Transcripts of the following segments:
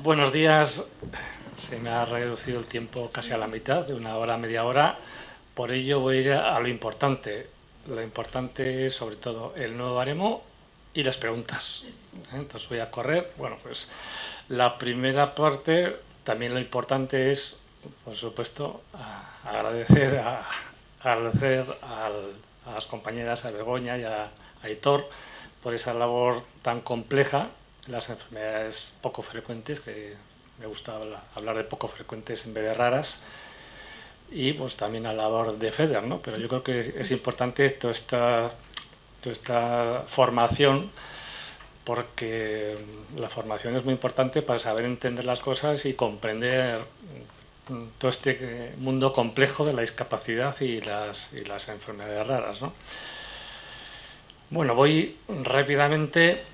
Buenos días. Se me ha reducido el tiempo casi a la mitad, de una hora a media hora. Por ello voy a ir a lo importante. Lo importante es sobre todo el nuevo baremo y las preguntas. Entonces voy a correr. Bueno, pues la primera parte, también lo importante es, por supuesto, agradecer a las compañeras, a Begoña y a Aitor, por esa labor tan compleja en las enfermedades poco frecuentes, que me gusta hablar de poco frecuentes en vez de raras, y pues también a la labor de FEDER, ¿no? Pero yo creo que es importante toda esta formación, porque la formación es muy importante para saber entender las cosas y comprender todo este mundo complejo de la discapacidad y las enfermedades raras, ¿no? Bueno, voy rápidamente,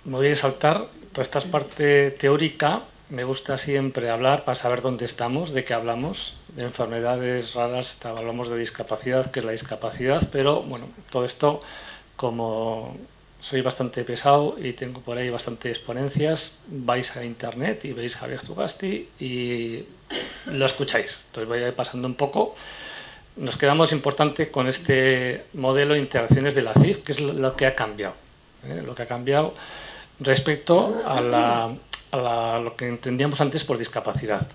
me voy a saltar toda esta parte teórica. Me gusta siempre hablar para saber dónde estamos, de qué hablamos. De enfermedades raras hablamos de discapacidad, que es la discapacidad, pero bueno, todo esto, como soy bastante pesado y tengo por ahí bastantes ponencias, vais a internet y veis Javier Zugasti y lo escucháis. Entonces voy a ir pasando un poco. Nos quedamos importante con este modelo de interacciones de la CIF, que es lo que ha cambiado. Lo que ha cambiado respecto a lo que entendíamos antes por discapacidad.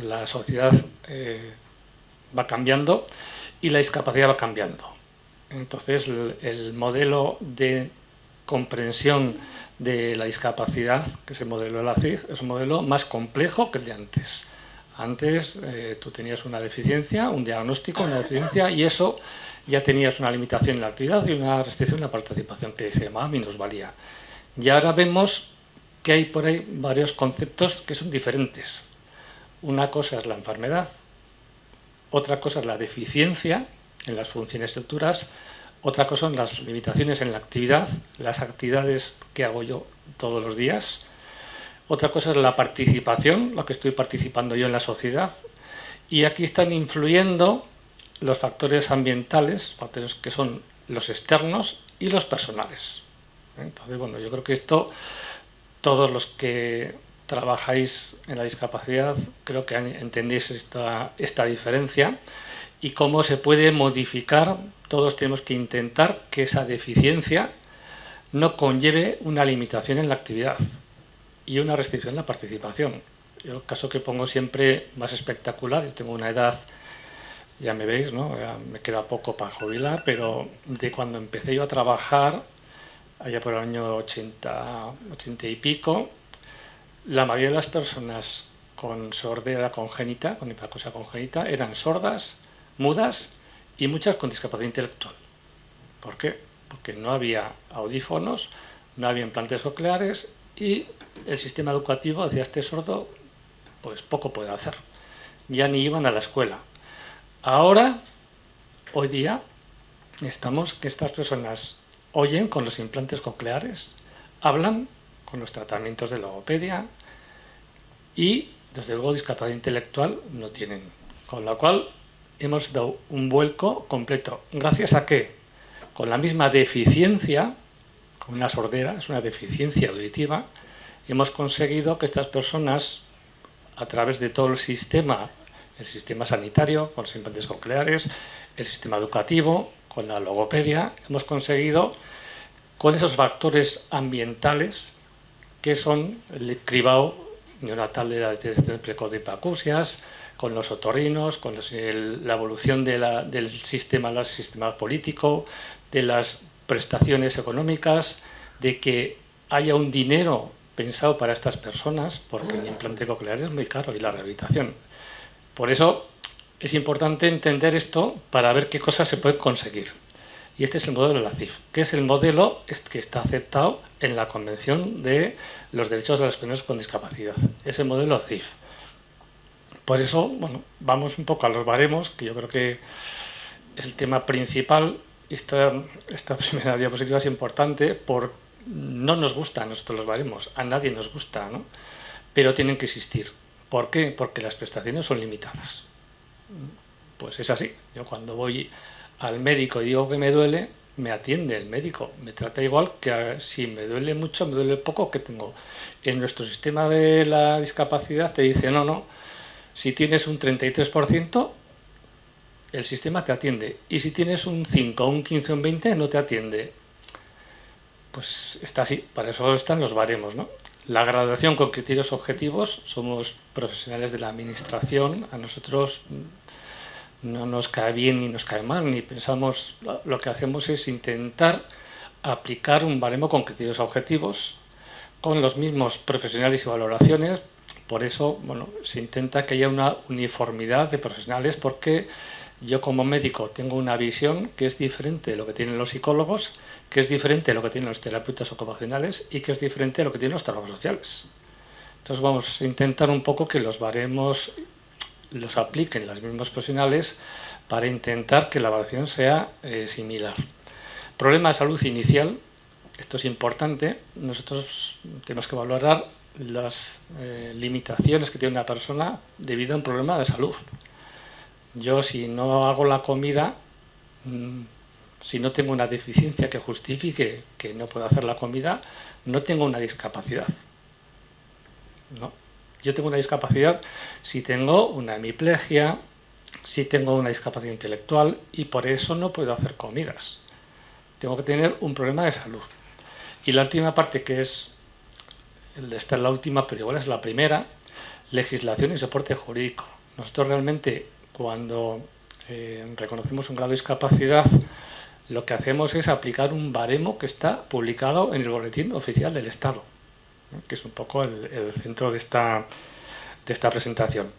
La sociedad va cambiando y la discapacidad va cambiando. Entonces, el modelo de comprensión de la discapacidad, que es el modelo de la CIF, es un modelo más complejo que el de antes. Antes tú tenías una deficiencia, un diagnóstico, una deficiencia, y eso ya tenías una limitación en la actividad y una restricción en la participación, que se llamaba minusvalía. Y ahora vemos que hay por ahí varios conceptos que son diferentes. Una cosa es la enfermedad, otra cosa es la deficiencia en las funciones estructuras, otra cosa son las limitaciones en la actividad, las actividades que hago yo todos los días. Otra cosa es la participación, lo que estoy participando yo en la sociedad. Y aquí están influyendo los factores ambientales, factores que son los externos y los personales. Entonces, bueno, yo creo que esto, todos los que trabajáis en la discapacidad, creo que entendéis esta diferencia y cómo se puede modificar. Todos tenemos que intentar que esa deficiencia no conlleve una limitación en la actividad y una restricción en la participación. Yo el caso que pongo siempre más espectacular, yo tengo una edad, ya me veis, ¿no? Ya me queda poco para jubilar, pero de cuando empecé yo a trabajar, allá por el año 80 y pico, la mayoría de las personas con sordera congénita, con hipoacusia congénita, eran sordas, mudas y muchas con discapacidad intelectual. ¿Por qué? Porque no había audífonos, no había implantes cocleares y el sistema educativo decía: este sordo pues poco puede hacer. Ya ni iban a la escuela. Ahora, hoy día, estamos que estas personas oyen con los implantes cocleares, hablan con los tratamientos de logopedia y, desde luego, discapacidad intelectual no tienen. Con lo cual, hemos dado un vuelco completo. ¿Gracias a qué? Con la misma deficiencia, con una sordera, es una deficiencia auditiva, hemos conseguido que estas personas, a través de todo el sistema sanitario, con los implantes cocleares, el sistema educativo, con la logopedia, hemos conseguido, con esos factores ambientales, que son el cribado neonatal de la detección precoz de hipoacusias, con los otorrinos, con la evolución del sistema político, de las prestaciones económicas, de que haya un dinero pensado para estas personas, porque el implante coclear es muy caro y la rehabilitación. Por eso es importante entender esto para ver qué cosas se pueden conseguir. Y este es el modelo de la CIF, que es el modelo que está aceptado en la Convención de los Derechos de las Personas con Discapacidad. Es el modelo CIF. Por eso, bueno, vamos un poco a los baremos, que yo creo que es el tema principal. Esta primera diapositiva es importante porque no nos gustan a nosotros los baremos, a nadie nos gusta, ¿no? Pero tienen que existir. ¿Por qué? Porque las prestaciones son limitadas. Pues es así. Yo cuando voy al médico y digo que me duele, me atiende el médico, me trata igual que si me duele mucho, me duele poco, que tengo. En nuestro sistema de la discapacidad te dice, no, no, si tienes un 33%, el sistema te atiende. Y si tienes un 5, un 15, un 20, no te atiende. Pues está así, para eso están los baremos, ¿no? La graduación con criterios objetivos, somos profesionales de la administración, a nosotros no nos cae bien ni nos cae mal, ni pensamos, lo que hacemos es intentar aplicar un baremo con criterios objetivos, con los mismos profesionales y valoraciones. Por eso, bueno, se intenta que haya una uniformidad de profesionales, porque yo como médico tengo una visión que es diferente de lo que tienen los psicólogos, que es diferente de lo que tienen los terapeutas ocupacionales y que es diferente de lo que tienen los trabajadores sociales. Entonces vamos a intentar un poco que los baremos los apliquen los mismos profesionales para intentar que la evaluación sea similar. Problema de salud inicial, esto es importante, nosotros tenemos que valorar las limitaciones que tiene una persona debido a un problema de salud. Yo, si no hago la comida, si no tengo una deficiencia que justifique que no puedo hacer la comida, no tengo una discapacidad. ¿No? Yo tengo una discapacidad si tengo una hemiplegia, si tengo una discapacidad intelectual, y por eso no puedo hacer comidas. Tengo que tener un problema de salud. Y la última parte, que es, esta es la última, pero igual es la primera, legislación y soporte jurídico. Nosotros realmente, cuando reconocemos un grado de discapacidad, lo que hacemos es aplicar un baremo que está publicado en el Boletín Oficial del Estado, ¿no? Que es un poco el centro de esta presentación.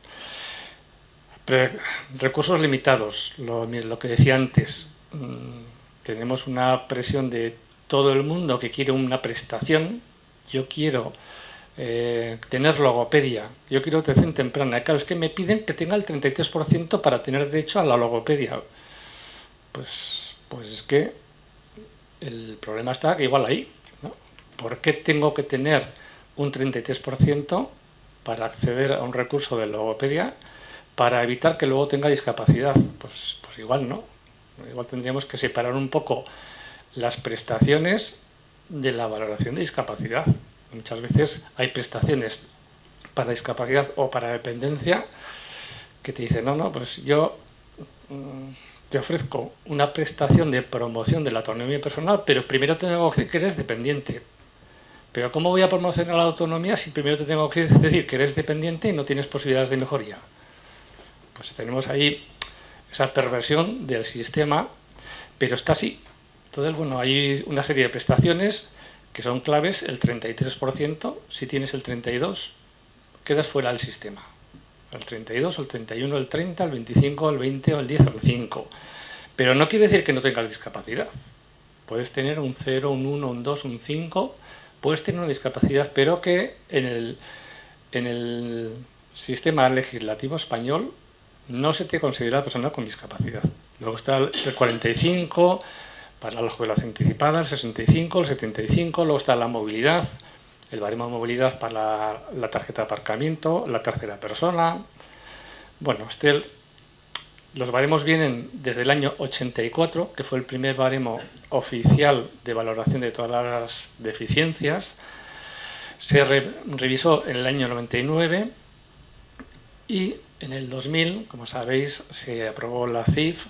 Recursos limitados, lo que decía antes, tenemos una presión de todo el mundo que quiere una prestación. Yo quiero tener logopedia, yo quiero atención temprana. Claro, es que me piden que tenga el 33% para tener derecho a la logopedia. Pues es que el problema está que igual ahí, ¿no? ¿Por qué tengo que tener un 33% para acceder a un recurso de logopedia para evitar que luego tenga discapacidad? Pues igual no. Igual tendríamos que separar un poco las prestaciones de la valoración de discapacidad. Muchas veces hay prestaciones para discapacidad o para dependencia que te dicen, no, pues yo te ofrezco una prestación de promoción de la autonomía personal, pero primero tengo que decir que eres dependiente. Pero ¿cómo voy a promocionar la autonomía si primero te tengo que decir que eres dependiente y no tienes posibilidades de mejoría? Pues tenemos ahí esa perversión del sistema, pero está así. Entonces, bueno, hay una serie de prestaciones que son claves. El 33%, si tienes el 32%, quedas fuera del sistema. El 32, el 31, el 30, el 25, el 20, el 10, el 5. Pero no quiere decir que no tengas discapacidad. Puedes tener un 0, un 1, un 2, un 5, puedes tener una discapacidad, pero que en el sistema legislativo español no se te considera persona con discapacidad. Luego está el 45 para la jubilación anticipada, el 65, el 75, luego está la movilidad, el baremo de movilidad para la tarjeta de aparcamiento, la tercera persona. Bueno, los baremos vienen desde el año 84, que fue el primer baremo oficial de valoración de todas las deficiencias. Se revisó en el año 99 y en el 2000, como sabéis, se aprobó la CIF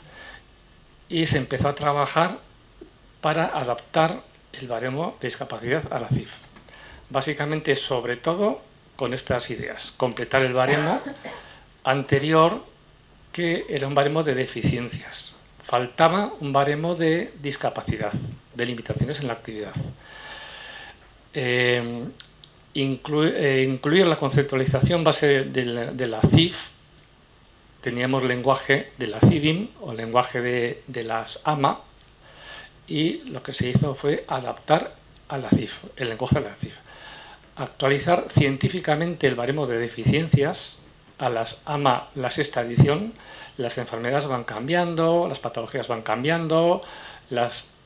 y se empezó a trabajar para adaptar el baremo de discapacidad a la CIF. Básicamente, sobre todo, con estas ideas. Completar el baremo anterior, que era un baremo de deficiencias. Faltaba un baremo de discapacidad, de limitaciones en la actividad. Incluir la conceptualización base de la CIF. Teníamos lenguaje de la CIDIM o lenguaje de las AMA, y lo que se hizo fue adaptar a la CIF, el lenguaje de la CIF. Actualizar científicamente el baremo de deficiencias a las AMA, la sexta edición. Las enfermedades van cambiando, las patologías van cambiando,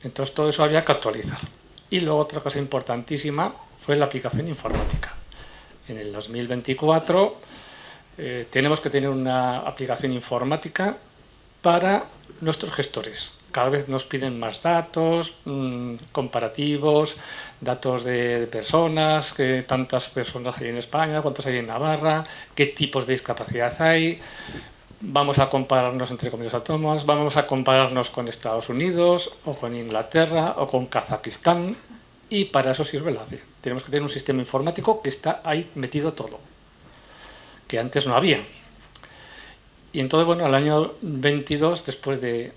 entonces todo eso había que actualizar. Y luego otra cosa importantísima fue la aplicación informática. En el 2024 tenemos que tener una aplicación informática para nuestros gestores. cada vez nos piden más datos, comparativos, datos de personas, que tantas personas hay en España, cuántos hay en Navarra, qué tipos de discapacidad hay. Vamos a compararnos entre comunidades autónomas, vamos a compararnos con Estados Unidos o con Inglaterra o con Kazajistán, y para eso sirve la ACIF. Tenemos que tener un sistema informático que está ahí metido todo, que antes no había. Y entonces, bueno, al año 22, después de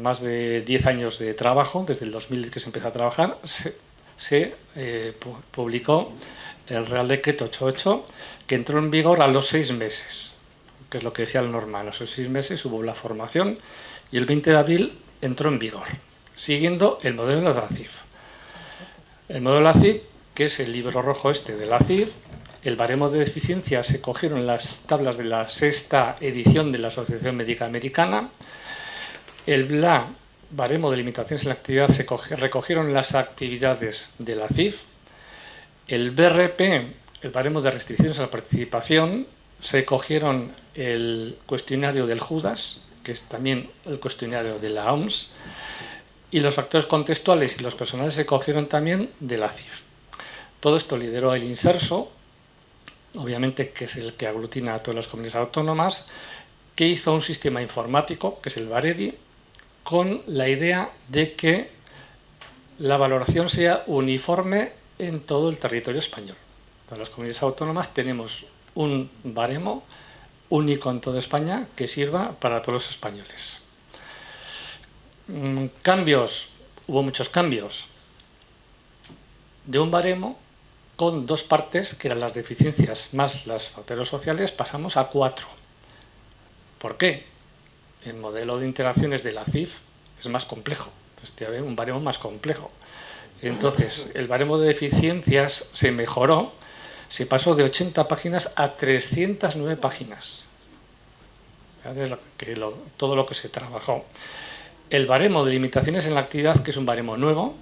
más de 10 años de trabajo, desde el 2000 que se empezó a trabajar, se publicó el Real Decreto 88, que entró en vigor a los 6 meses, que es lo que decía la norma. A los 6 meses hubo la formación y el 20 de abril entró en vigor, siguiendo el modelo de la CIF. El modelo de la CIF, que es el libro rojo de la CIF, el baremo de deficiencia se cogieron en las tablas de la 6ª edición de la Asociación Médica Americana. El BLA, baremo de limitaciones en la actividad, se recogieron las actividades de la CIF. El BRP, el baremo de restricciones a la participación, se cogieron el cuestionario del Judas, que es también el cuestionario de la OMS, y los factores contextuales y los personales se cogieron también de la CIF. Todo esto lideró el INSERSO, obviamente, que es el que aglutina a todas las comunidades autónomas, que hizo un sistema informático, que es el VAREDI, con la idea de que la valoración sea uniforme en todo el territorio español. Todas las comunidades autónomas tenemos un baremo único en toda España que sirva para todos los españoles. Cambios, hubo muchos cambios. De un baremo con 2 partes, que eran las deficiencias más los factores sociales, pasamos a 4. ¿Por qué? El modelo de interacciones de la CIF es más complejo. Entonces tiene un baremo más complejo. Entonces, el baremo de deficiencias se mejoró, se pasó de 80 páginas a 309 páginas. Todo lo que se trabajó. El baremo de limitaciones en la actividad, que es un baremo nuevo,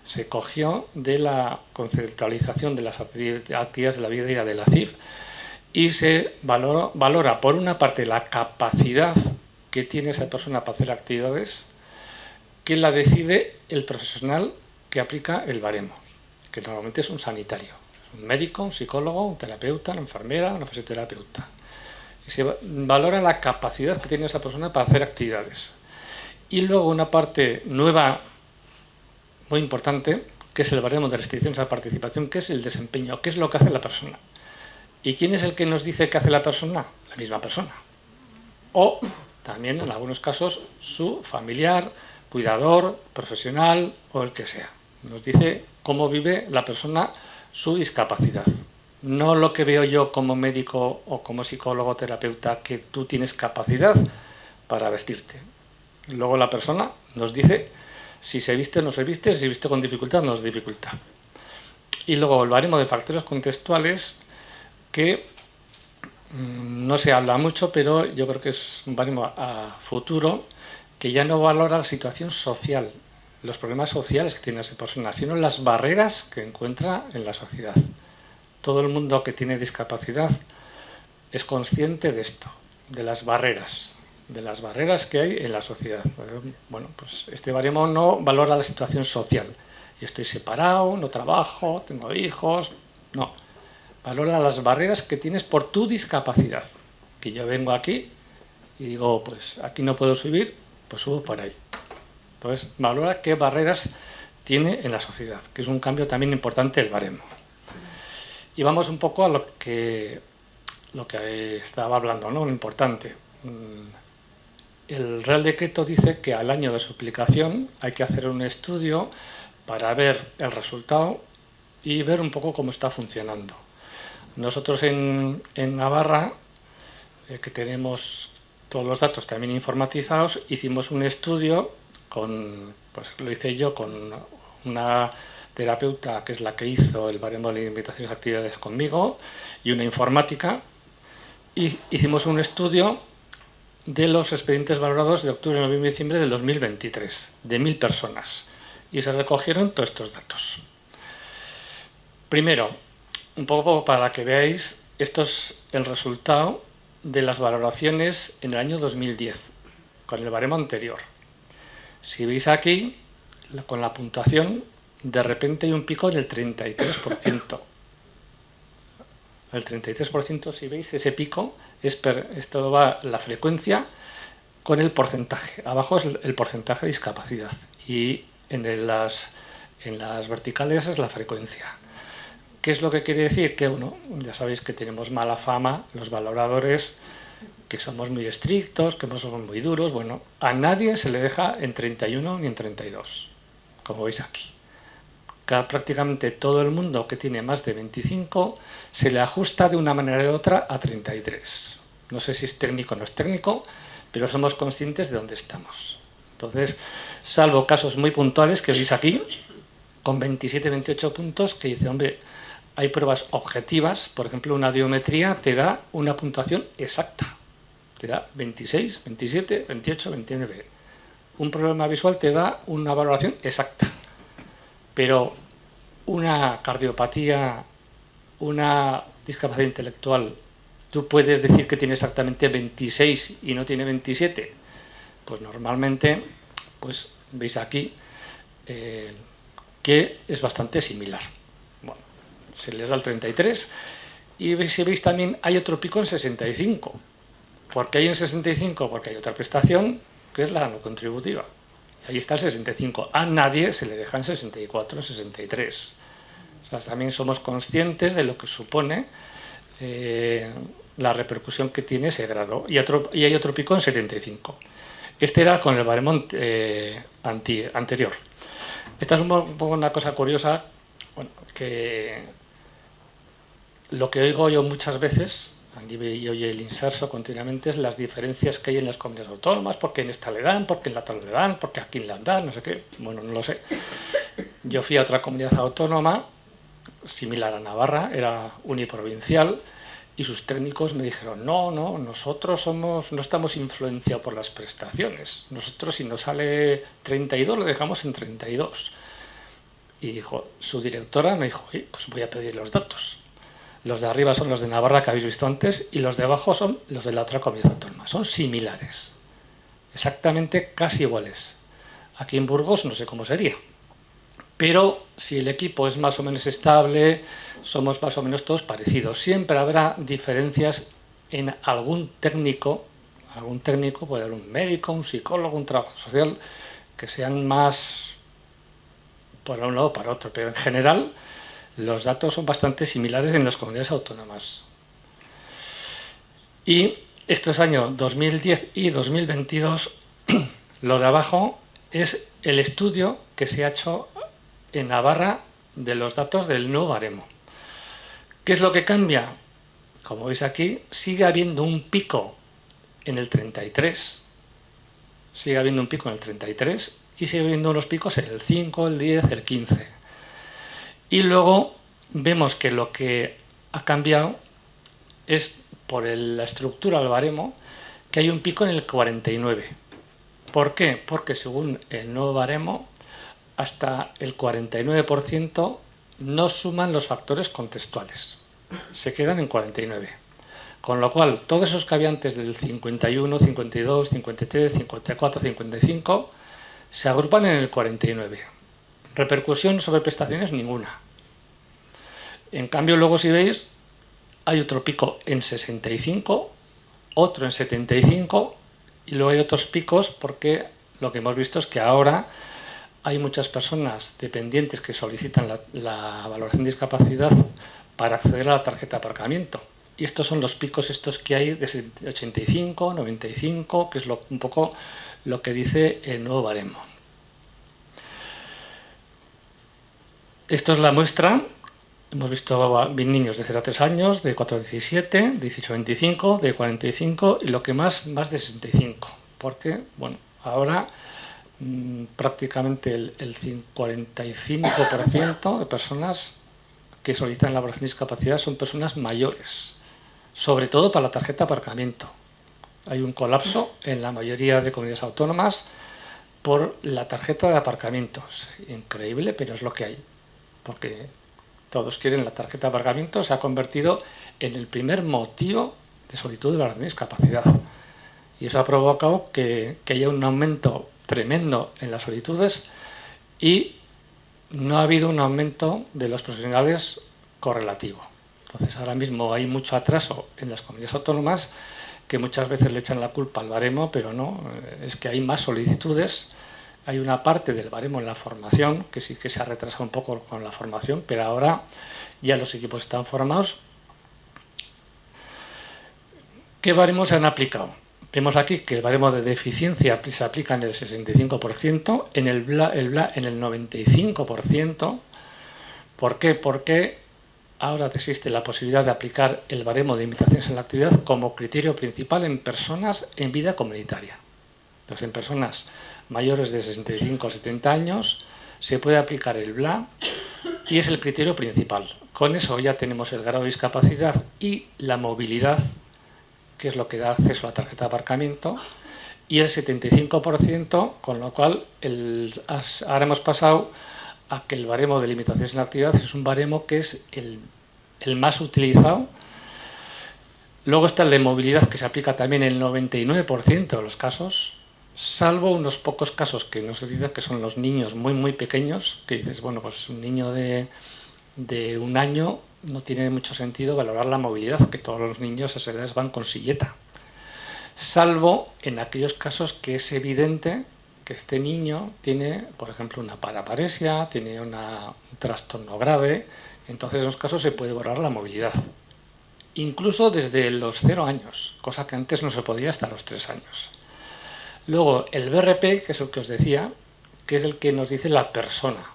se cogió de la conceptualización de las actividades de la vida diaria de la CIF y se valora, por una parte, la capacidad que tiene esa persona para hacer actividades, que la decide el profesional que aplica el baremo, que normalmente es un sanitario, un médico, un psicólogo, un terapeuta, una enfermera, una fisioterapeuta. Y se valora la capacidad que tiene esa persona para hacer actividades. Y luego una parte nueva, muy importante, que es el baremo de restricciones a la participación, que es el desempeño, qué es lo que hace la persona. ¿Y quién es el que nos dice qué hace la persona? La misma persona. O también, en algunos casos, su familiar, cuidador, profesional o el que sea. Nos dice cómo vive la persona su discapacidad. No lo que veo yo como médico o como psicólogo o terapeuta, que tú tienes capacidad para vestirte. Luego la persona nos dice si se viste o no se viste, si viste con dificultad o no es dificultad. Y luego el baremo de factores contextuales, que no se habla mucho, pero yo creo que es un baremo a futuro, que ya no valora la situación social, los problemas sociales que tiene esa persona, sino las barreras que encuentra en la sociedad. Todo el mundo que tiene discapacidad es consciente de esto, de las barreras que hay en la sociedad. Bueno, pues este baremo no valora la situación social. Y estoy separado, no trabajo, tengo hijos. No. Valora las barreras que tienes por tu discapacidad. Que yo vengo aquí y digo, pues aquí no puedo subir, pues subo por ahí. Entonces, valora qué barreras tiene en la sociedad, que es un cambio también importante el baremo. Y vamos un poco a lo que estaba hablando, ¿no? Lo importante. El Real Decreto dice que al año de su aplicación hay que hacer un estudio para ver el resultado y ver un poco cómo está funcionando. Nosotros en Navarra, que tenemos todos los datos también informatizados, hicimos un estudio pues lo hice yo con una terapeuta que es la que hizo el baremo de limitaciones de actividades conmigo y una informática, y hicimos un estudio de los expedientes valorados de octubre, noviembre y diciembre del 2023, de 1000 personas, y se recogieron todos estos datos. Primero, un poco para que veáis, esto es el resultado de las valoraciones en el año 2010, con el baremo anterior. Si veis aquí, con la puntuación, de repente hay un pico del 33%. El 33%, si veis, ese pico, esto va la frecuencia con el porcentaje. Abajo es el porcentaje de discapacidad y en las verticales es la frecuencia. ¿Qué es lo que quiere decir? Que ya sabéis que tenemos mala fama los valoradores, que somos muy estrictos, que no somos muy duros. Bueno, a nadie se le deja en 31 ni en 32, como veis aquí. Prácticamente todo el mundo que tiene más de 25 se le ajusta de una manera u otra a 33. No sé si es técnico o no es técnico, pero somos conscientes de dónde estamos. Entonces, salvo casos muy puntuales que veis aquí, con 27-28 puntos, que dice, hombre, hay pruebas objetivas, por ejemplo, una audiometría te da una puntuación exacta. Te da 26, 27, 28, 29. Un problema visual te da una valoración exacta. Pero una cardiopatía, una discapacidad intelectual, ¿tú puedes decir que tiene exactamente 26 y no tiene 27? Pues normalmente, pues veis aquí que es bastante similar. Bueno, se les da el 33 y si veis también hay otro pico en 65. ¿Por qué hay en 65? Porque hay otra prestación que es la no contributiva. Ahí está el 65. A nadie se le deja en 64, 63. O sea, también somos conscientes de lo que supone la repercusión que tiene ese grado. Y hay otro pico en 75. Este era con el baremo anterior. Esta es un poco una cosa curiosa, bueno, que lo que oigo yo muchas veces, y oye el inserso continuamente, es las diferencias que hay en las comunidades autónomas, porque en esta le dan, porque en la otra le dan, porque aquí le dan, no sé qué. Bueno, no lo sé. Yo fui a otra comunidad autónoma, similar a Navarra, era uniprovincial, y sus técnicos me dijeron, no, nosotros no estamos influenciados por las prestaciones. Nosotros si nos sale 32 lo dejamos en 32. Y dijo, su directora me dijo, pues voy a pedir los datos. Los de arriba son los de Navarra que habéis visto antes y los de abajo son los de la otra comunidad autónoma. Son similares, exactamente casi iguales. Aquí en Burgos no sé cómo sería. Pero si el equipo es más o menos estable, somos más o menos todos parecidos. Siempre habrá diferencias en algún técnico, puede haber un médico, un psicólogo, un trabajo social, que sean más para un lado o para otro. Pero en general los datos son bastante similares en las comunidades autónomas. Y estos años 2010 y 2022, lo de abajo es el estudio que se ha hecho en Navarra de los datos del nuevo baremo. ¿Qué es lo que cambia? Como veis aquí, sigue habiendo un pico en el 33, sigue habiendo un pico en el 33 y sigue habiendo unos picos en el 5, el 10, el 15. Y luego vemos que lo que ha cambiado es por la estructura del baremo, que hay un pico en el 49. ¿Por qué? Porque según el nuevo baremo, hasta el 49% no suman los factores contextuales. Se quedan en 49. Con lo cual, todos esos que había antes del 51, 52, 53, 54, 55, se agrupan en el 49. Repercusión sobre prestaciones ninguna. En cambio, luego si veis, hay otro pico en 65, otro en 75 y luego hay otros picos porque lo que hemos visto es que ahora hay muchas personas dependientes que solicitan la valoración de discapacidad para acceder a la tarjeta de aparcamiento. Y estos son los picos estos que hay de 85, 95, que es un poco lo que dice el nuevo baremo. Esto es la muestra. Hemos visto niños de 0 a 3 años, de 4 a 17, de 18 a 25, de 45 y lo que más de 65. Porque, bueno, ahora prácticamente el 45% de personas que solicitan la valoración de discapacidad son personas mayores, sobre todo para la tarjeta de aparcamiento. Hay un colapso en la mayoría de comunidades autónomas por la tarjeta de aparcamiento. Es increíble, pero es lo que hay, porque todos quieren la tarjeta de aparcamiento, se ha convertido en el primer motivo de solicitud de valoración de discapacidad. Y eso ha provocado que haya un aumento tremendo en las solicitudes y no ha habido un aumento de los profesionales correlativo. Entonces, ahora mismo hay mucho atraso en las comunidades autónomas que muchas veces le echan la culpa al baremo, pero no, es que hay más solicitudes. Hay una parte del baremo en la formación, que sí que se ha retrasado un poco con la formación, pero ahora ya los equipos están formados. ¿Qué baremos se han aplicado? Vemos aquí que el baremo de deficiencia se aplica en el 65%, en el BLA en el 95%. ¿Por qué? Porque ahora existe la posibilidad de aplicar el baremo de limitaciones en la actividad como criterio principal en personas en vida comunitaria. Entonces, en personas mayores de 65 o 70 años se puede aplicar el BLA y es el criterio principal. Con eso ya tenemos el grado de discapacidad y la movilidad, que es lo que da acceso a la tarjeta de aparcamiento, y el 75%, con lo cual ahora hemos pasado a que el baremo de limitaciones en la actividad es un baremo que es el más utilizado. Luego está el de movilidad, que se aplica también en el 99% de los casos, salvo unos pocos casos que no se dicen, que son los niños muy pequeños, que dices, bueno, pues un niño de 1 año no tiene mucho sentido valorar la movilidad, que todos los niños a esas edades van con silleta. Salvo en aquellos casos que es evidente que este niño tiene, por ejemplo, una paraparesia, tiene un trastorno grave, entonces en esos casos se puede valorar la movilidad. Incluso desde los 0 años, cosa que antes no se podía hasta los 3 años. Luego el BRP, que es el que os decía, que es el que nos dice la persona.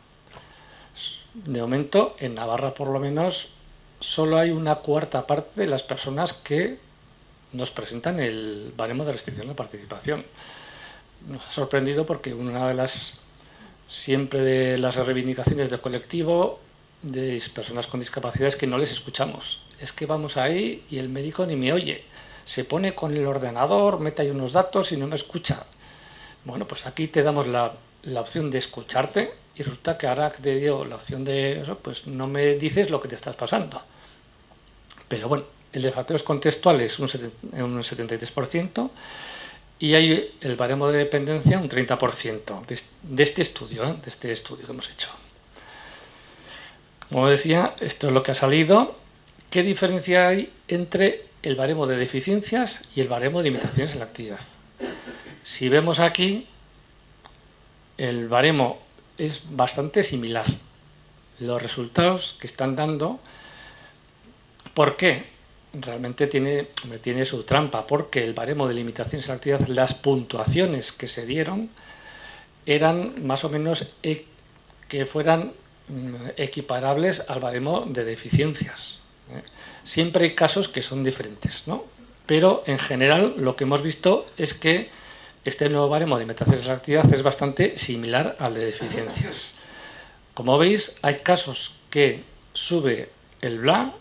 De momento, en Navarra por lo menos, solo hay una cuarta parte de las personas que nos presentan el baremo de restricción de participación. Nos ha sorprendido porque una de las reivindicaciones del colectivo de personas con discapacidad es que no les escuchamos. Es que vamos ahí y el médico ni me oye. Se pone con el ordenador, mete ahí unos datos y no me escucha. Bueno, pues aquí te damos la opción de escucharte y resulta que ahora que te dio la opción de eso, pues no me dices lo que te estás pasando. Pero bueno, el de factores contextuales un 73% y hay el baremo de dependencia un 30% de este estudio que hemos hecho. Como decía, esto es lo que ha salido. ¿Qué diferencia hay entre el baremo de deficiencias y el baremo de limitaciones en la actividad? Si vemos aquí, el baremo es bastante similar. Los resultados que están dando, ¿por qué? Realmente tiene su trampa, porque el baremo de limitaciones en la actividad, las puntuaciones que se dieron eran más o menos que fueran equiparables al baremo de deficiencias. Siempre hay casos que son diferentes, ¿no? Pero en general lo que hemos visto es que este nuevo baremo de limitaciones en la actividad es bastante similar al de deficiencias. Como veis, hay casos que sube el BLA,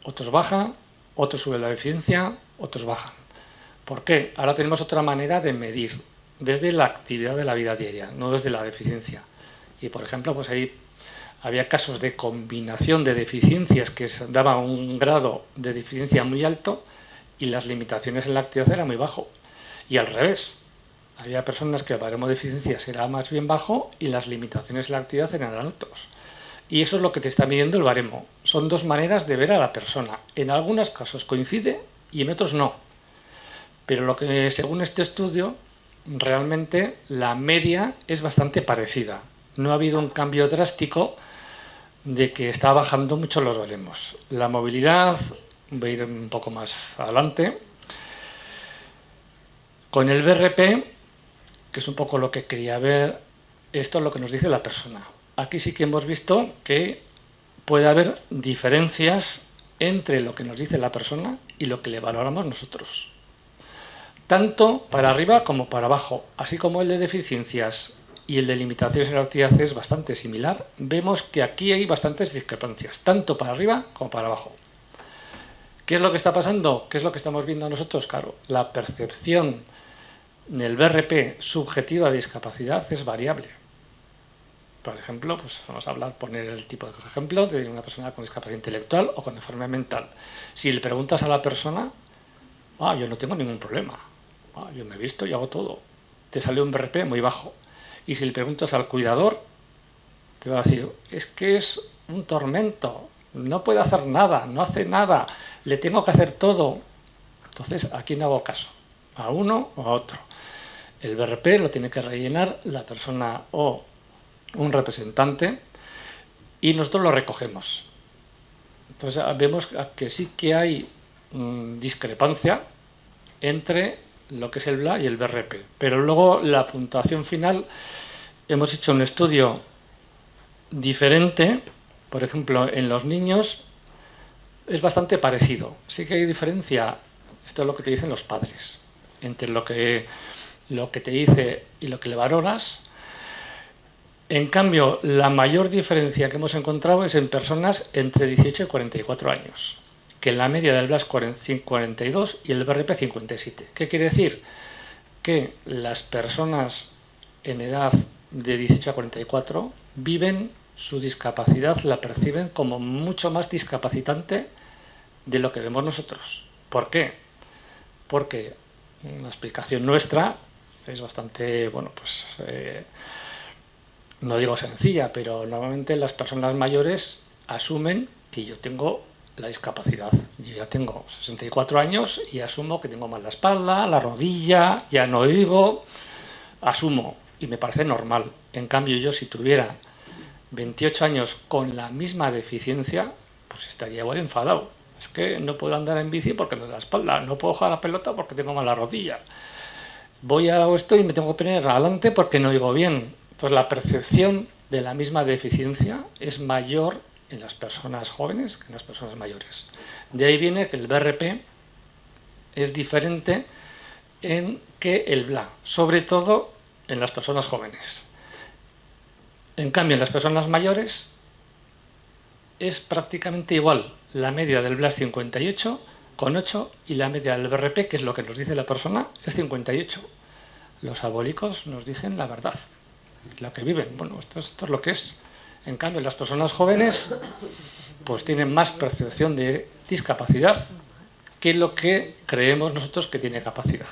otros bajan, otros sube la deficiencia, otros bajan. ¿Por qué? Ahora tenemos otra manera de medir, desde la actividad de la vida diaria, no desde la deficiencia. Y por ejemplo, pues ahí había casos de combinación de deficiencias que daban un grado de deficiencia muy alto y las limitaciones en la actividad eran muy bajo. Y al revés, había personas que el baremo de deficiencias era más bien bajo y las limitaciones en la actividad eran altos. Y eso es lo que te está midiendo el baremo. Son dos maneras de ver a la persona. En algunos casos coincide y en otros no. Pero lo que, según este estudio, realmente la media es bastante parecida. No ha habido un cambio drástico de que está bajando mucho los baremos. La movilidad, voy a ir un poco más adelante. Con el BRP, que es un poco lo que quería ver, esto es lo que nos dice la persona. Aquí sí que hemos visto que puede haber diferencias entre lo que nos dice la persona y lo que le valoramos nosotros. Tanto para arriba como para abajo, así como el de deficiencias y el de limitaciones en la actividad es bastante similar, vemos que aquí hay bastantes discrepancias, tanto para arriba como para abajo. ¿Qué es lo que está pasando? ¿Qué es lo que estamos viendo nosotros? Claro, la percepción en el BRP subjetiva de discapacidad es variable. Por ejemplo, pues vamos a poner el tipo de ejemplo de una persona con discapacidad intelectual o con enfermedad mental. Si le preguntas a la persona, yo no tengo ningún problema, yo me he visto y hago todo. te sale un BRP muy bajo. Y si le preguntas al cuidador, te va a decir, es que es un tormento, no puede hacer nada, no hace nada, le tengo que hacer todo. Entonces, aquí no hago caso, a uno o a otro. El BRP lo tiene que rellenar la persona o un representante y nosotros lo recogemos. Entonces, vemos que sí que hay discrepancia entre lo que es el BLA y el BRP. Pero luego la puntuación final, hemos hecho un estudio diferente. Por ejemplo, en los niños es bastante parecido. Sí que hay diferencia, esto es lo que te dicen los padres, entre lo que te dice y lo que le valoras. En cambio, la mayor diferencia que hemos encontrado es en personas entre 18 y 44 años, que la media del BLAS 42 y el BRP 57. ¿Qué quiere decir? Que las personas en edad de 18 a 44 viven su discapacidad, la perciben como mucho más discapacitante de lo que vemos nosotros. ¿Por qué? Porque una explicación nuestra es bastante, bueno, pues no digo sencilla, pero normalmente las personas mayores asumen que yo tengo la discapacidad. Yo ya tengo 64 años y asumo que tengo mal la espalda, la rodilla, ya no oigo, asumo y me parece normal. En cambio, yo si tuviera 28 años con la misma deficiencia, pues estaría igual enfadado. Es que no puedo andar en bici porque me da la espalda, no puedo jugar a la pelota porque tengo mala rodilla. Voy a esto y me tengo que poner adelante porque no oigo bien. Entonces la percepción de la misma deficiencia es mayor en las personas jóvenes que en las personas mayores. De ahí viene que el BRP es diferente en que el BLA, sobre todo en las personas jóvenes. En cambio, en las personas mayores es prácticamente igual. La media del BLA es 58,8 y la media del BRP, que es lo que nos dice la persona, es 58. Los abólicos nos dicen la verdad, lo que viven. Bueno, esto es lo que es. En cambio, las personas jóvenes pues tienen más percepción de discapacidad que lo que creemos nosotros que tiene capacidad.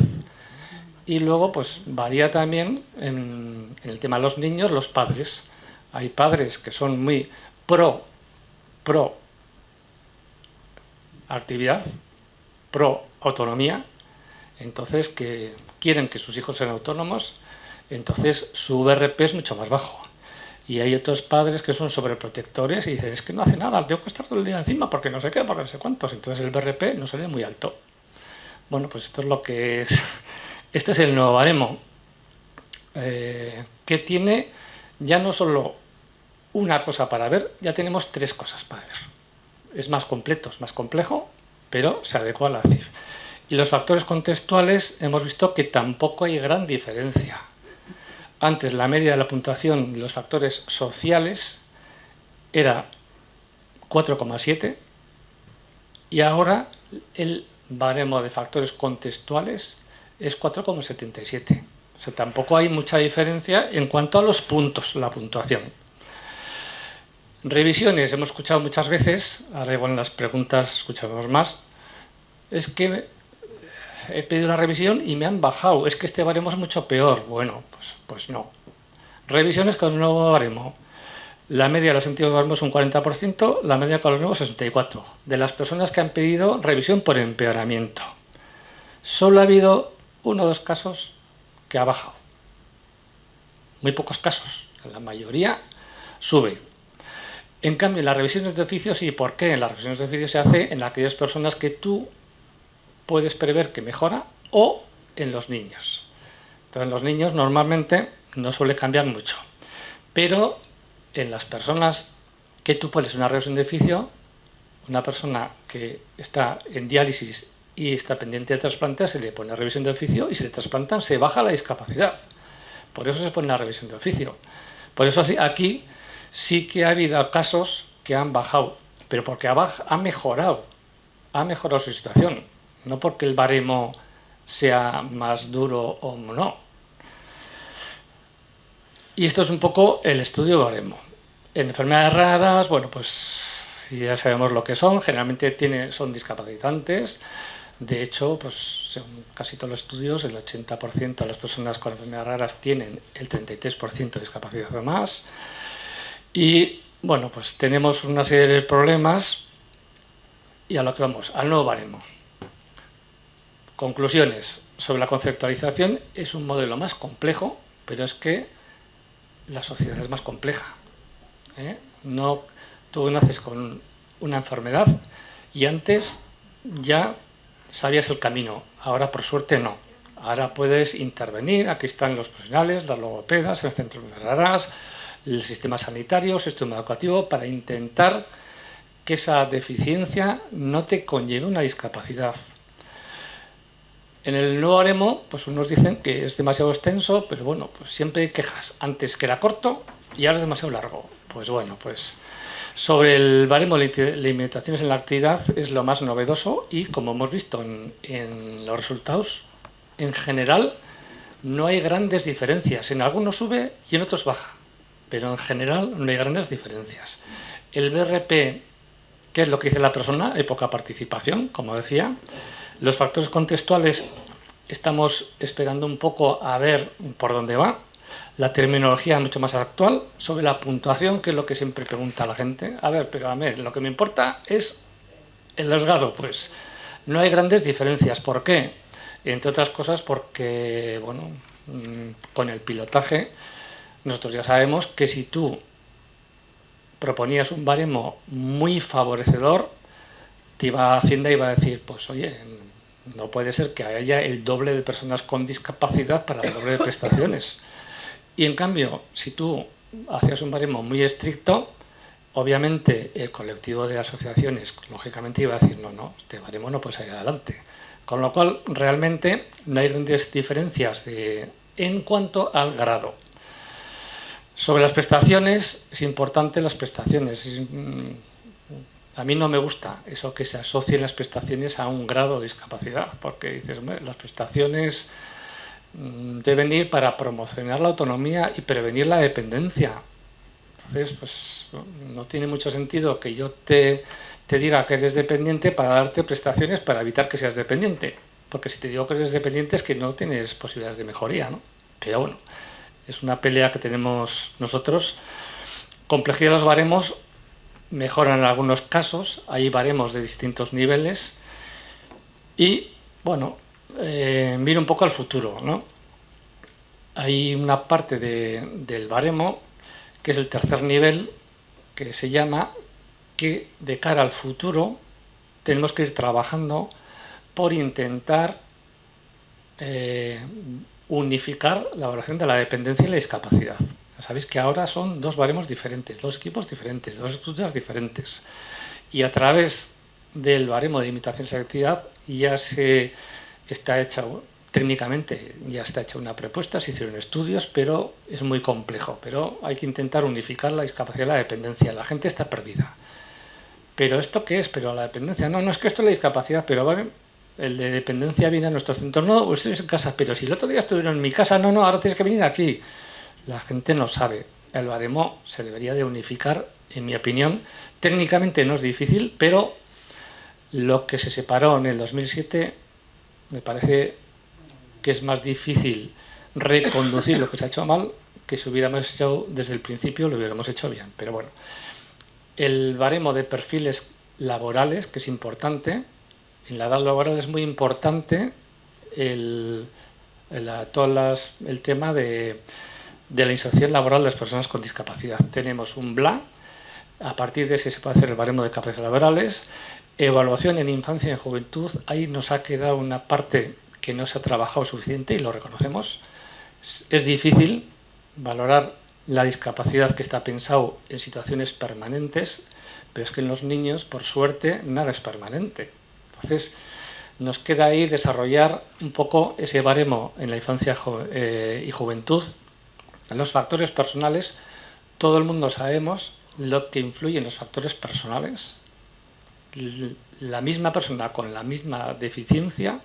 Y luego pues varía también en el tema de los niños, los padres. Hay padres que son muy pro actividad, pro autonomía, entonces que quieren que sus hijos sean autónomos, entonces su BRP es mucho más bajo. Y hay otros padres que son sobreprotectores y dicen, es que no hace nada, tengo que estar todo el día encima porque no sé qué, porque no sé cuántos. Entonces el BRP no sale muy alto. Bueno, pues esto es lo que es. Este es el nuevo baremo, que tiene ya no solo una cosa para ver, ya tenemos tres cosas para ver. Es más completo, es más complejo, pero se adecua a la CIF. Y los factores contextuales hemos visto que tampoco hay gran diferencia. Antes la media de la puntuación de los factores sociales era 4,7 y ahora el baremo de factores contextuales es 4,77. O sea, tampoco hay mucha diferencia en cuanto a los puntos, la puntuación. Revisiones, hemos escuchado muchas veces, ahora igual en las preguntas escuchamos más, es que he pedido una revisión y me han bajado, es que este baremo es mucho peor. Bueno, pues no. Revisiones con el nuevo baremo. La media de los antiguos baremos es un 40%, la media con los nuevos 64%. De las personas que han pedido revisión por empeoramiento. Solo ha habido 1 o 2 casos que ha bajado. Muy pocos casos. La mayoría sube. En cambio, en las revisiones de oficio sí. ¿Por qué? En las revisiones de oficio se hace en aquellas personas que tú puedes prever que mejora o en los niños. Entonces, en los niños normalmente no suele cambiar mucho. Pero en las personas que tú pones una revisión de oficio, una persona que está en diálisis y está pendiente de trasplante, se le pone revisión de oficio y si le trasplantan se baja la discapacidad. Por eso se pone la revisión de oficio. Por eso aquí sí que ha habido casos que han bajado, pero porque ha mejorado su situación, no porque el baremo sea más duro o no. Y esto es un poco el estudio de baremo. En enfermedades raras, bueno, pues ya sabemos lo que son, generalmente son discapacitantes, De hecho, pues según casi todos los estudios, el 80% de las personas con enfermedades raras tienen el 33% de discapacidad o más. Y bueno, pues tenemos una serie de problemas y a lo que vamos, al nuevo baremo. Conclusiones sobre la conceptualización: es un modelo más complejo, pero es que la sociedad es más compleja. No, tú naces con una enfermedad y antes ya sabías el camino, ahora por suerte no. Ahora puedes intervenir, aquí están los profesionales, las logopedas, el centro de raras, el sistema sanitario, el sistema educativo, para intentar que esa deficiencia no te conlleve una discapacidad. En el nuevo baremo, pues unos dicen que es demasiado extenso, pero bueno, pues siempre hay quejas. Antes que era corto y ahora es demasiado largo. Pues bueno, pues sobre el baremo de limitaciones en la actividad es lo más novedoso y, como hemos visto en los resultados, en general no hay grandes diferencias. En algunos sube y en otros baja, pero en general no hay grandes diferencias. El BRP, ¿qué es lo que dice la persona? Hay poca participación, como decía. Los factores contextuales, estamos esperando un poco a ver por dónde va. La terminología mucho más actual. Sobre la puntuación, que es lo que siempre pregunta la gente. A ver, pero a mí lo que me importa es el rasgado. Pues no hay grandes diferencias. ¿Por qué? Entre otras cosas porque, bueno, con el pilotaje nosotros ya sabemos que si tú proponías un baremo muy favorecedor, te iba Hacienda y iba a decir, pues oye, no puede ser que haya el doble de personas con discapacidad para el doble de prestaciones. Y en cambio, si tú hacías un baremo muy estricto, obviamente el colectivo de asociaciones lógicamente iba a decir, no, este baremo no puede salir adelante. Con lo cual, realmente no hay grandes diferencias en cuanto al grado. Sobre las prestaciones, es importante las prestaciones. A mí no me gusta eso que se asocien las prestaciones a un grado de discapacidad, porque dices, las prestaciones deben ir para promocionar la autonomía y prevenir la dependencia. Entonces, pues no tiene mucho sentido que yo te diga que eres dependiente para darte prestaciones para evitar que seas dependiente, porque si te digo que eres dependiente es que no tienes posibilidades de mejoría, ¿no? Pero bueno, es una pelea que tenemos nosotros. Complejidad de los baremos, mejoran en algunos casos, hay baremos de distintos niveles y, bueno, mira un poco al futuro, ¿no? Hay una parte del baremo, que es el tercer nivel, que se llama que de cara al futuro tenemos que ir trabajando por intentar unificar la valoración de la dependencia y la discapacidad. Ya sabéis que ahora son dos baremos diferentes, dos equipos diferentes, dos estructuras diferentes. Y a través del baremo de limitación y selectividad ya se está hecha, técnicamente ya está hecha una propuesta, se hicieron estudios, pero es muy complejo. Pero hay que intentar unificar la discapacidad y la dependencia. La gente está perdida. ¿Pero esto qué es? Pero la dependencia, no es que esto es la discapacidad, pero ¿vale? El de dependencia viene a nuestro centro, no, usted es en casa, pero si el otro día estuvieron en mi casa, no, ahora tienes que venir aquí. La gente no sabe. El baremo se debería de unificar, en mi opinión. Técnicamente no es difícil, pero lo que se separó en el 2007 me parece que es más difícil reconducir lo que se ha hecho mal que si hubiéramos hecho desde el principio, lo hubiéramos hecho bien. Pero bueno, el baremo de perfiles laborales, que es importante. En la edad laboral es muy importante el tema de la inserción laboral de las personas con discapacidad. Tenemos un BLA, a partir de ese se puede hacer el baremo de capacidades laborales. Evaluación en infancia y en juventud, ahí nos ha quedado una parte que no se ha trabajado suficiente y lo reconocemos. Es difícil valorar la discapacidad que está pensado en situaciones permanentes, pero es que en los niños, por suerte, nada es permanente. Entonces, nos queda ahí desarrollar un poco ese baremo en la infancia y juventud. En los factores personales, todo el mundo sabemos lo que influye en los factores personales. La misma persona con la misma deficiencia,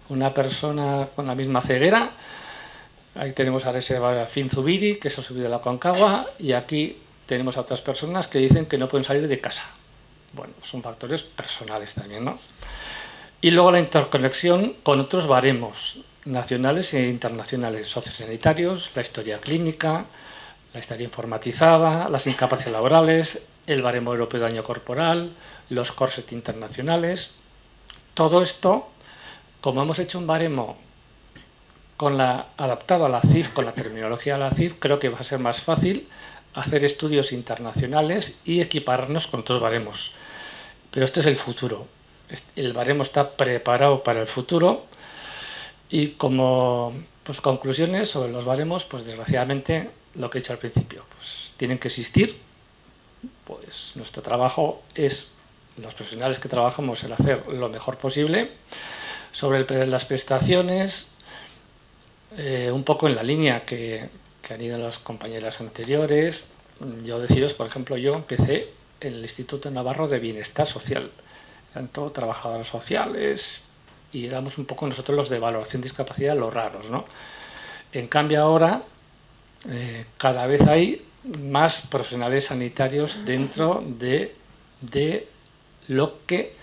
una persona con la misma ceguera, ahí tenemos a ese Finzubiri, que se ha subido a la Concagua, y aquí tenemos a otras personas que dicen que no pueden salir de casa. Bueno, son factores personales también, ¿no? Y luego la interconexión con otros baremos nacionales e internacionales, sociosanitarios, la historia clínica, la historia informatizada, las incapacidades laborales, el baremo europeo de daño corporal, los corsets internacionales. Todo esto, como hemos hecho un baremo adaptado a la CIF, con la terminología de la CIF, creo que va a ser más fácil hacer estudios internacionales y equiparnos con otros baremos. Pero este es el futuro. El baremo está preparado para el futuro y como conclusiones sobre los baremos, pues desgraciadamente lo que he dicho al principio, pues tienen que existir. Pues nuestro trabajo es, los profesionales que trabajamos, el hacer lo mejor posible. Sobre las prestaciones, un poco en la línea que han ido las compañeras anteriores, yo deciros, por ejemplo, yo empecé en el Instituto Navarro de Bienestar Social. Eran todos trabajadores sociales y éramos un poco nosotros los de valoración de discapacidad, los raros, ¿no? En cambio ahora cada vez hay más profesionales sanitarios dentro de lo que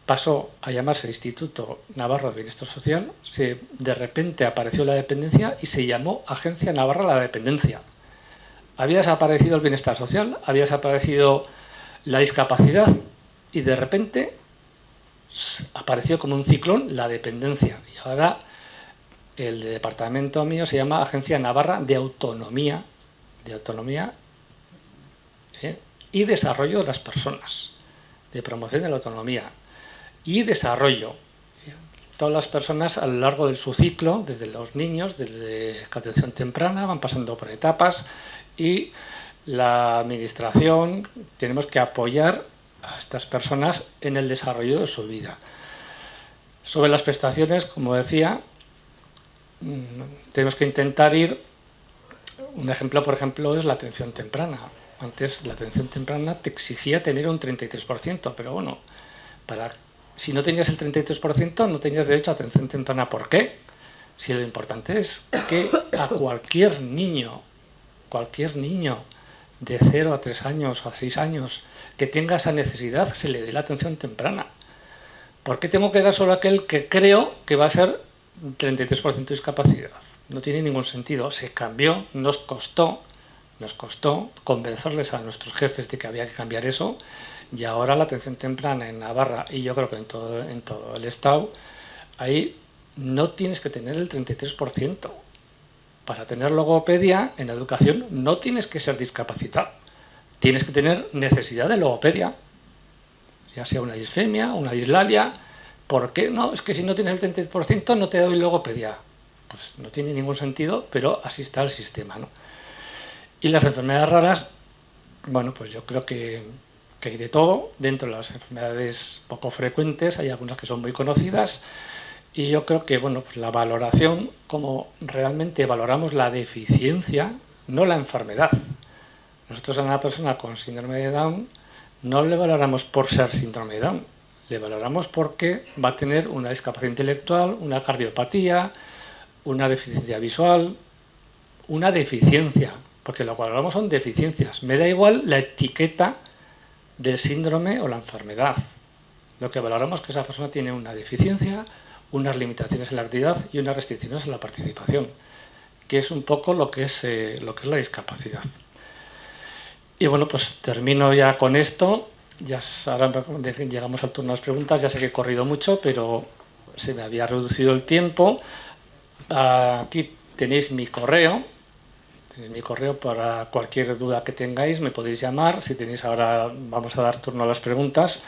pasó a llamarse Instituto Navarro de Bienestar Social. De repente apareció la dependencia y se llamó Agencia Navarra de la Dependencia. Había desaparecido el bienestar social, había desaparecido la discapacidad y de repente apareció como un ciclón la dependencia. Y ahora el departamento mío se llama Agencia Navarra de Autonomía y Desarrollo de las Personas, de promoción de la autonomía y desarrollo. Todas las personas a lo largo de su ciclo, desde los niños, desde atención temprana, van pasando por etapas y la administración tenemos que apoyar a estas personas en el desarrollo de su vida. Sobre las prestaciones, como decía, tenemos que intentar ir. Un ejemplo, por ejemplo, es la atención temprana. Antes la atención temprana te exigía tener un 33%, pero bueno, si no tenías el 33% no tenías derecho a atención temprana. ¿Por qué? Si lo importante es que a cualquier niño de 0 a 3 años o a 6 años que tenga esa necesidad se le dé la atención temprana. ¿Por qué tengo que dar solo a aquel que creo que va a ser 33% de discapacidad? No tiene ningún sentido. Se cambió, nos costó convencerles a nuestros jefes de que había que cambiar eso, y ahora la atención temprana en Navarra, y yo creo que en todo el estado, ahí no tienes que tener el 33%. Para tener logopedia en educación no tienes que ser discapacitado, tienes que tener necesidad de logopedia, ya sea una disfemia, una dislalia. ¿Por qué? No, es que si no tienes el 33% no te doy logopedia. Pues no tiene ningún sentido, pero así está el sistema, ¿no? Y las enfermedades raras, bueno, pues yo creo que hay de todo. Dentro de las enfermedades poco frecuentes hay algunas que son muy conocidas, y yo creo que, bueno, pues la valoración, como realmente valoramos la deficiencia, no la enfermedad. Nosotros a una persona con síndrome de Down no le valoramos por ser síndrome de Down, le valoramos porque va a tener una discapacidad intelectual, una cardiopatía, una deficiencia visual, una deficiencia, porque lo que valoramos son deficiencias. Me da igual la etiqueta del síndrome o la enfermedad. Lo que valoramos es que esa persona tiene una deficiencia, unas limitaciones en la actividad y unas restricciones en la participación, que es un poco lo que es la discapacidad. Y bueno, pues termino ya con esto. Ya ahora llegamos al turno de las preguntas. Ya sé que he corrido mucho, pero se me había reducido el tiempo. Aquí tenéis mi correo. Para cualquier duda que tengáis me podéis llamar. Si tenéis, ahora vamos a dar turno a las preguntas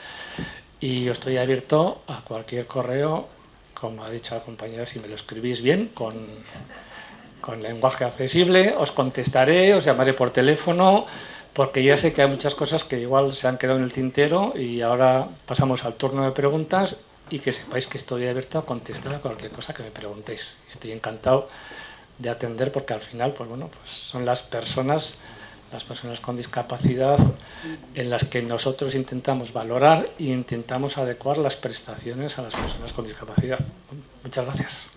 y yo estoy abierto a cualquier correo, como ha dicho la compañera. Si me lo escribís bien, con lenguaje accesible, os contestaré, os llamaré por teléfono, porque ya sé que hay muchas cosas que igual se han quedado en el tintero, y ahora pasamos al turno de preguntas, y que sepáis que estoy abierto a contestar a cualquier cosa que me preguntéis. Estoy encantado de atender, porque al final, pues bueno, pues son las personas con discapacidad en las que nosotros intentamos valorar e intentamos adecuar las prestaciones a las personas con discapacidad. Muchas gracias.